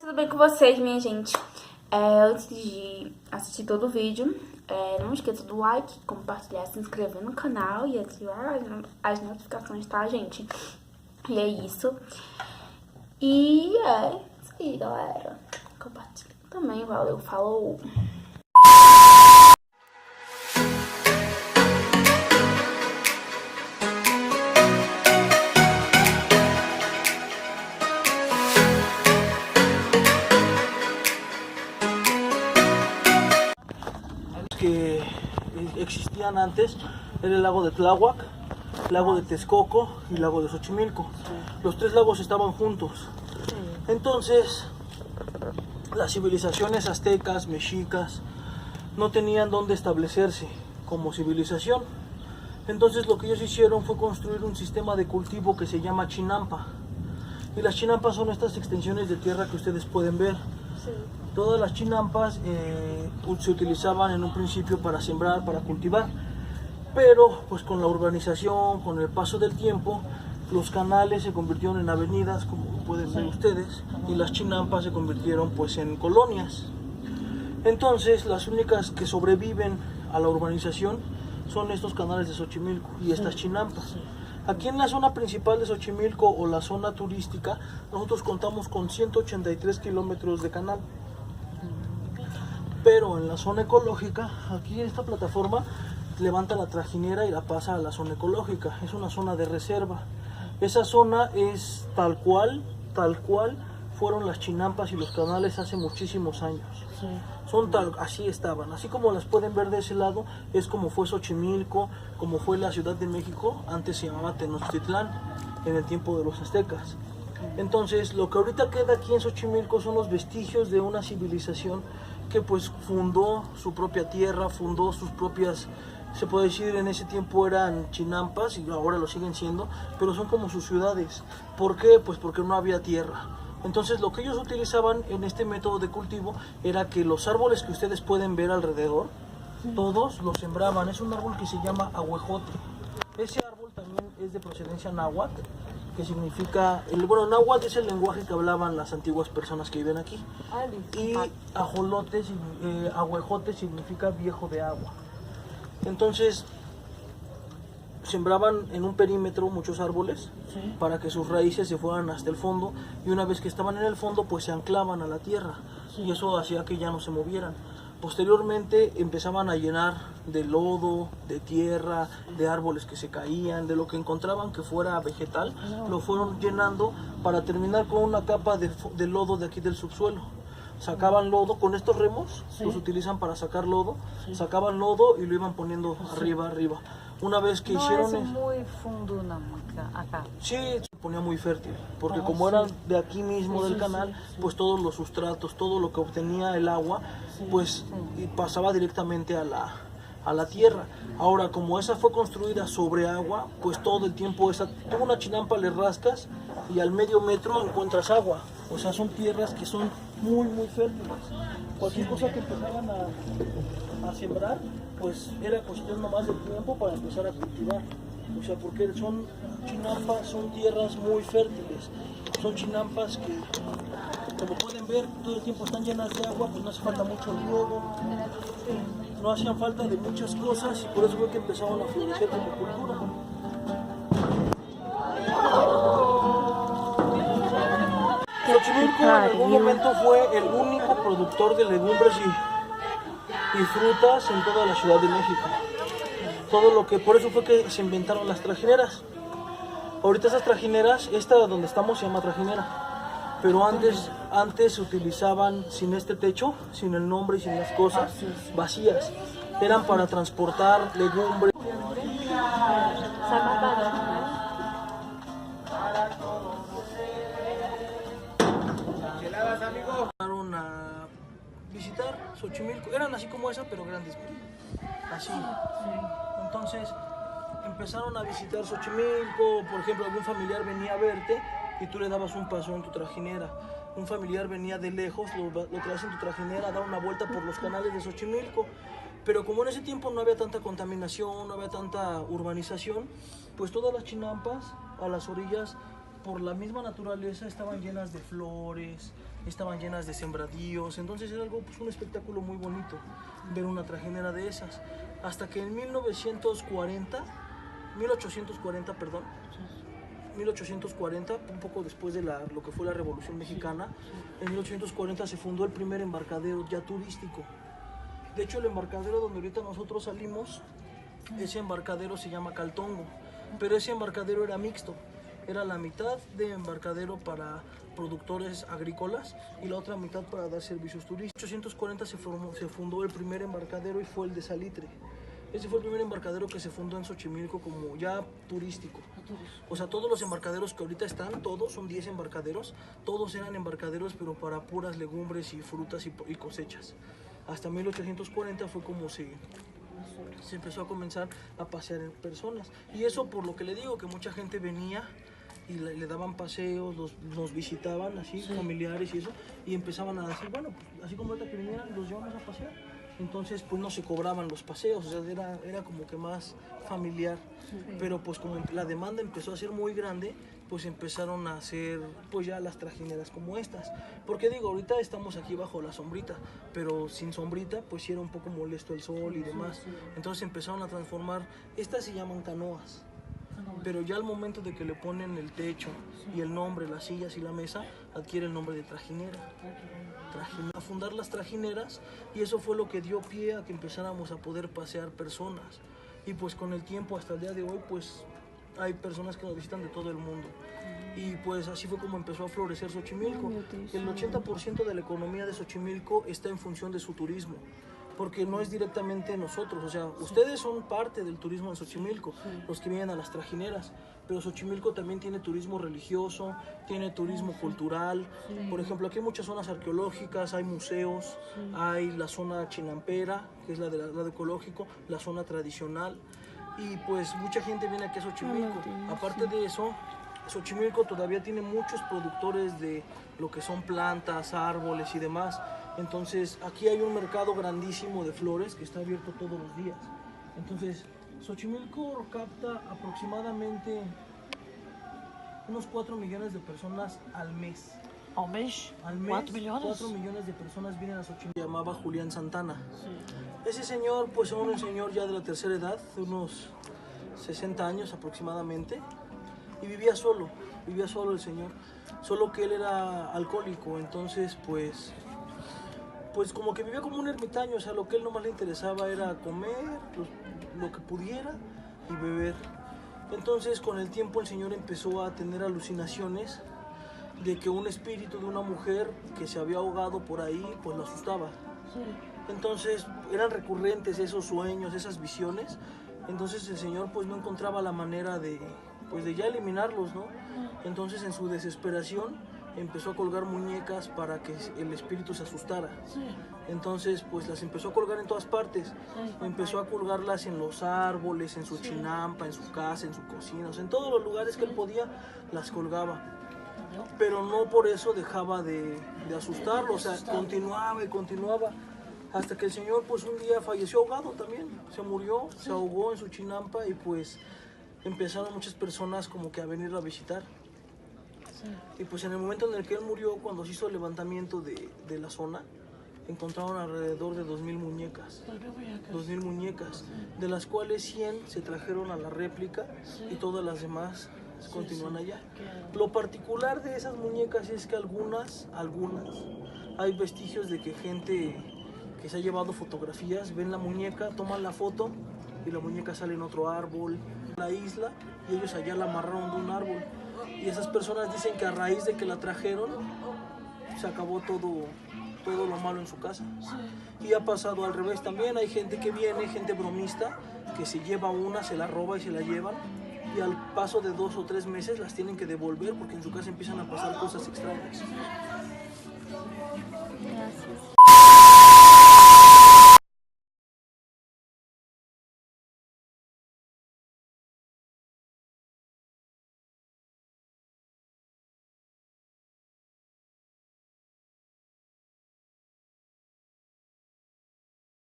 Tudo bem com vocês, minha gente? Antes de assistir todo o vídeo, não esqueça do like, compartilhar, se inscrever no canal e ativar as notificações, tá, gente? E é isso. E é isso aí, galera. Compartilha também, valeu, falou! Que existían antes era el lago de Tláhuac, lago de Texcoco y lago de Xochimilco. Los tres lagos estaban juntos. Entonces, las civilizaciones aztecas, mexicas, no tenían dónde establecerse como civilización. Entonces lo que ellos hicieron fue construir un sistema de cultivo que se llama chinampa. Y las chinampas son estas extensiones de tierra que ustedes pueden ver. Todas las chinampas se utilizaban en un principio para sembrar, para cultivar, pero pues con la urbanización, con el paso del tiempo, los canales se convirtieron en avenidas, como pueden ver ustedes, y las chinampas se convirtieron pues en colonias. Entonces las únicas que sobreviven a la urbanización son estos canales de Xochimilco y estas chinampas. Aquí en la zona principal de Xochimilco o la zona turística, nosotros contamos con 183 kilómetros de canal. Pero en la zona ecológica, aquí esta plataforma levanta la trajinera y la pasa a la zona ecológica. Es una zona de reserva. Esa zona es tal cual fueron las chinampas y los canales hace muchísimos años. Son así estaban, así como las pueden ver de ese lado, es como fue Xochimilco, como fue la Ciudad de México, antes se llamaba Tenochtitlán, en el tiempo de los aztecas. Entonces, lo que ahorita queda aquí en Xochimilco son los vestigios de una civilización que pues fundó su propia tierra, fundó sus propias, se puede decir en ese tiempo eran chinampas y ahora lo siguen siendo, pero son como sus ciudades. ¿Por qué? Pues porque no había tierra. Entonces lo que ellos utilizaban en este método de cultivo era que los árboles que ustedes pueden ver alrededor, todos los sembraban. Es un árbol que se llama ahuejote. Ese árbol también es de procedencia náhuatl, que significa, náhuatl es el lenguaje que hablaban las antiguas personas que viven aquí. Y ahuejote significa viejo de agua. Entonces, sembraban en un perímetro muchos árboles para que sus raíces se fueran hasta el fondo, y una vez que estaban en el fondo pues se anclaban a la tierra y eso hacía que ya no se movieran. Posteriormente empezaban a llenar de lodo, de tierra, de árboles que se caían, de lo que encontraban que fuera vegetal, lo fueron llenando para terminar con una capa de lodo de aquí del subsuelo. Sacaban lodo con estos remos, los utilizan para sacar lodo, sacaban lodo y lo iban poniendo arriba. Una vez que hicieron es muy fundo acá. Sí, se ponía muy fértil, porque como eran de aquí mismo del canal, pues todos los sustratos, todo lo que obtenía el agua, pues pasaba directamente a la tierra. Ahora, como esa fue construida sobre agua, pues todo el tiempo tú una chinampa le rascas y al medio metro encuentras agua. O sea, son tierras que son muy fértiles. Cualquier cosa que empezaban a sembrar, pues era cuestión nomás de tiempo para empezar a cultivar. O sea, porque son chinampas, son tierras muy fértiles. Son chinampas que, como pueden ver, todo el tiempo están llenas de agua, pues no hace falta mucho riego, no hacían falta de muchas cosas, y por eso fue que empezaron a florecer como cultura. Xochimilco en algún momento fue el único productor de legumbres y frutas en toda la Ciudad de México. Por eso fue que se inventaron las trajineras. Ahorita esas trajineras, esta donde estamos se llama trajinera, pero antes se utilizaban sin este techo, sin el nombre y sin las cosas, vacías. Eran para transportar legumbres. Fueron a visitar Xochimilco, eran así como esa, pero grandes, así. Entonces empezaron a visitar Xochimilco. Por ejemplo, algún familiar venía a verte y tú le dabas un paso en tu trajinera. Un familiar venía de lejos, lo traes en tu trajinera a dar una vuelta por los canales de Xochimilco. Pero como en ese tiempo no había tanta contaminación, no había tanta urbanización, pues todas las chinampas a las orillas por la misma naturaleza estaban llenas de flores, estaban llenas de sembradíos, entonces era algo, pues un espectáculo muy bonito ver una trajinera de esas. Hasta que en 1840, un poco después de lo que fue la Revolución Mexicana, en 1840 se fundó el primer embarcadero ya turístico. De hecho, el embarcadero donde ahorita nosotros salimos, ese embarcadero se llama Caltongo, pero ese embarcadero era mixto. Era la mitad de embarcadero para productores agrícolas y la otra mitad para dar servicios turísticos. En 1840 se fundó el primer embarcadero y fue el de Salitre. Ese fue el primer embarcadero que se fundó en Xochimilco como ya turístico. O sea, todos los embarcaderos que ahorita están, todos son 10 embarcaderos, todos eran embarcaderos pero para puras legumbres y frutas y cosechas. Hasta 1840 fue como se empezó a comenzar a pasear en personas. Y eso por lo que le digo, que mucha gente venía y le daban paseos, nos visitaban así, familiares y eso, y empezaban a decir, bueno, pues, así como ahorita que vinieran, los llevamos a pasear. Entonces pues no se cobraban los paseos, o sea, era como que más familiar. Pero pues como la demanda empezó a ser muy grande, pues empezaron a hacer pues ya las trajineras como estas. Porque digo, ahorita estamos aquí bajo la sombrita, pero sin sombrita pues sí era un poco molesto el sol y demás. Entonces empezaron a transformar, estas se llaman canoas. Pero ya al momento de que le ponen el techo y el nombre, las sillas y la mesa, adquiere el nombre de trajinera. A fundar las trajineras, y eso fue lo que dio pie a que empezáramos a poder pasear personas. Y pues con el tiempo hasta el día de hoy pues hay personas que nos visitan de todo el mundo. Y pues así fue como empezó a florecer Xochimilco. El 80% de la economía de Xochimilco está en función de su turismo, porque no es directamente nosotros, o sea, ustedes son parte del turismo en Xochimilco, los que vienen a las trajineras, pero Xochimilco también tiene turismo religioso, tiene turismo cultural. Por ejemplo, aquí hay muchas zonas arqueológicas, hay museos, hay la zona chinampera, que es la del lado ecológico, la zona tradicional, y pues mucha gente viene aquí a Xochimilco. Aparte de eso, Xochimilco todavía tiene muchos productores de lo que son plantas, árboles y demás. Entonces aquí hay un mercado grandísimo de flores que está abierto todos los días. Entonces Xochimilco capta aproximadamente unos 4 millones de personas al mes. ¿Al mes? Al mes, 4 millones. 4 millones de personas vienen a Xochimilco. Se llamaba Julián Santana. Ese señor pues era un señor ya de la tercera edad, de unos 60 años aproximadamente. Y vivía solo el señor, solo que él era alcohólico, entonces pues como que vivía como un ermitaño, o sea, lo que él nomás le interesaba era comer, lo que pudiera y beber. Entonces con el tiempo el señor empezó a tener alucinaciones de que un espíritu de una mujer que se había ahogado por ahí, pues lo asustaba. Entonces eran recurrentes esos sueños, esas visiones, entonces el señor pues no encontraba la manera de ya eliminarlos, ¿no? Entonces en su desesperación empezó a colgar muñecas para que el espíritu se asustara. Entonces pues las empezó a colgar en todas partes. Empezó a colgarlas en los árboles, en su chinampa, en su casa, en su cocina, o sea, en todos los lugares que él podía las colgaba. Pero no por eso dejaba de asustarlo, o sea, continuaba y continuaba. Hasta que el señor pues un día falleció ahogado también, se murió, se ahogó en su chinampa y pues empezaron muchas personas como que a venirlo a visitar. Y pues en el momento en el que él murió, cuando se hizo el levantamiento de la zona, encontraron alrededor de 2,000 muñecas. 2,000 muñecas, de las cuales 100 se trajeron a la réplica y todas las demás continúan allá. Lo particular de esas muñecas es que algunas, hay vestigios de que gente que se ha llevado fotografías, ven la muñeca, toman la foto y la muñeca sale en otro árbol, la isla, y ellos allá la amarraron de un árbol. Y esas personas dicen que a raíz de que la trajeron, se acabó todo lo malo en su casa. Y ha pasado al revés también, hay gente que viene, gente bromista, que se lleva una, se la roba y se la llevan, y al paso de 2 o 3 meses las tienen que devolver porque en su casa empiezan a pasar cosas extrañas. Gracias.